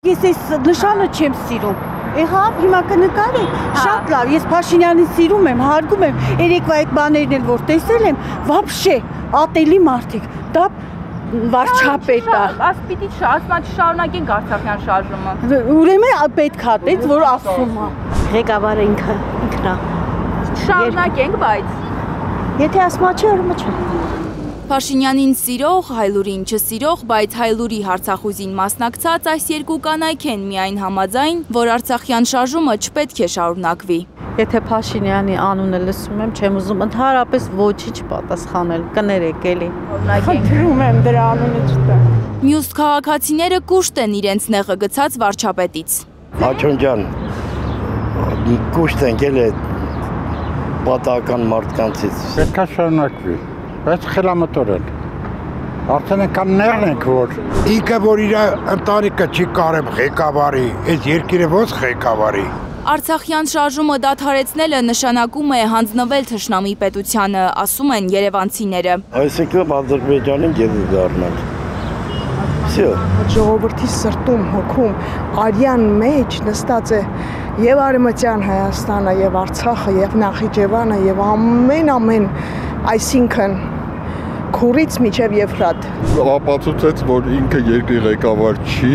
Ես այս նշանը չեմ սիրում։ Եղավ, հիմա կնկարեք, շատ լավ, ես Փաշինյանին սիրում եմ, հարգում եմ, երեկվա այդ բաներն էլ որ տեսել եմ, վաբշե, ատելի մարդիկ, դա վարչապետ է։ Ասպիտի շարունակենք Արցախյան շարժումը։ Ուրեմն պետք է դից, որ ասում է։ Ղեկավարը ինքն է։ Շարունակենք, բայց եթե ասма չէ, ուրեմն չէ։ Փաշինյանին սիրող, Հայլուրին չսիրող, բայց Հայլուրի Արցախուզին մասնակցած այս երկու կանայք են միայն համաձայն, որ Արցախյան շարժումը չպետք է շարունակվի։ Եթե Փաշինյանի անունը լսում եմ, չեմ ուզում ընդհանրապես ոչինչ պատասխանել, կներեք էլի։ Խնդրում եմ դրա անունը չտա։ Մյուս քաղաքացիները կուշտ են իրենց նեղը գցած վարչապետից։ Աջոն ջան, կուշտ ենք էլ է պատահական մարդկանցից։ Պետք է շարունակվի, բայց խելամտորեն։ Արդեն կան ներն ենք, որ ինքը որ իր ընտանիքը չի կարեմ ղեկավարի, այս երկիրը ոնց ղեկավարի։ Արցախյան շարժումը դադարեցնելը նշանակում է հանձնվել թշնամի պետությանը, ասում են երևանցիները։ Այսինքն Ադրբեջանին գետ դառնալ։ Всё։ Ժողովրդի սրտում, հոգում, արյան մեջ նստած է եւ Արևմտյան Հայաստանը, եւ Արցախը, եւ Նախիջևանը, եւ ամեն, այսինքն Քուրից միջև Եվրատ։ Ապացուցեց, որ ինքը երկրի ղեկավար չի,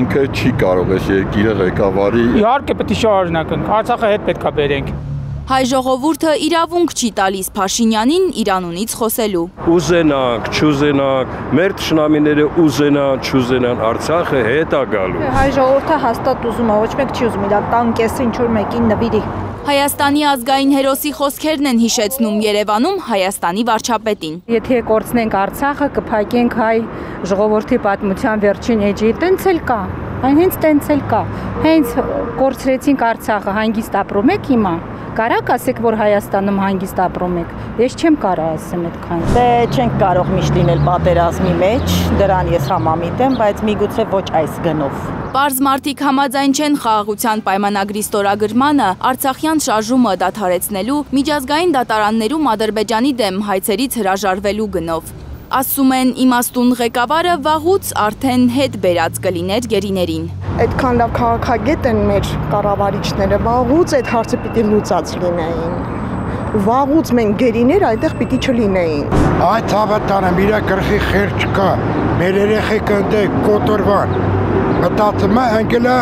ինքը չի կարող այս երկիրը ղեկավարի։ Իհարկե պետք է շարունակենք, Արցախը հետ պետք է բերենք։ Հայ ժողովուրդը իրավունք չի տալիս Փաշինյանին իր անունից խոսելու։ Ուզենանք, չուզենանք, մեր թշնամիները ուզենան, չուզենան, Արցախը հետ է գալու։ հայ ժողովուրդը հաստատ ուզում է, ոչ մեկ չի ուզում, իր տան կեսը ինչ որ մեկին նվիրի։ Հայաստանի ազգային հերոսի խոսքերն են հիշեցնում Երևանում Հայաստանի վարչապետին։ Եթե կորցնենք Արցախը, կփակենք հայ ժողովրդի պատմության վերջին էջի, տենց էլ կա, այն հենց տենց էլ կա։ Հենց կորցրեցինք Արցախը, հանգիստ ապրում եք հիմա։ Կարակ ասեք, որ Հայաստանում հանգիստ ապրում եք։ Ես չեմ կարող ասեմ այդքան։ Դե չենք կարող միշտ լինել պատերազմի մեջ, դրան ես համամիտ եմ, բայց միգուցե ոչ այս գնով։ Պարզ մարդիկ համաձայն չեն խաղաղության պայմանագրի ստորագրմանը, Արցախյան շարժումը դադարեցնելու, միջազգային դատարաններում Ադրբեջանի դեմ հայցերից հրաժարվելու գնով։ Ասում են իմաստուն ղեկավարը վաղուց արդեն հետ բերած կլիներ գերիներին։ Այդքան լավ քաղաքագետ են մեր կառավարիչները, վաղուց այդ հարցը պիտի լուծած լինեին։ Վաղուց մենք գերիներ այդտեղ պիտի չլինեին։ Այդ հավատանեմ, իր գլխի խեր չկա, մեր երեխեքը ընդ կոտորվան։ Մտածում է անգելա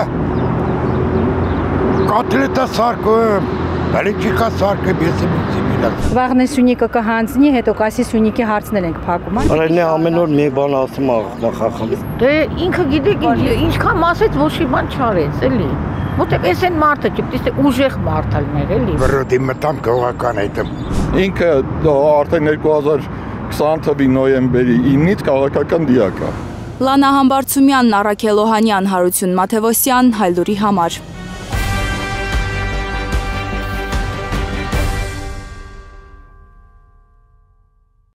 կոտլետը սարքում, բալիչիկա սարքում, ես եմ իրաց։ Վաղն է Սյունիքը կհանձնի, հետո կասի Սյունիքի հարցներ ենք փակում։ Արենի ամեն օր մի բան ասում է նախախմբ։ Դե ինքը գիտեք ինչքան ասեց, ոչ մի բան չարեց, էլի։ Որտեղ էս են մարդը, ճիշտ է ուժեղ մարդ ալներ, էլի։ Վրոդի մտամ գողական այդեմ։ Ինքը արդեն 2020 թվականի նոյեմբերի 9-ից քաղաքական դիակ է։ Լանա Համբարձումյան, Առաքել Օհանյան, Հարություն Մաթևոսյան, Հայլուրի համար։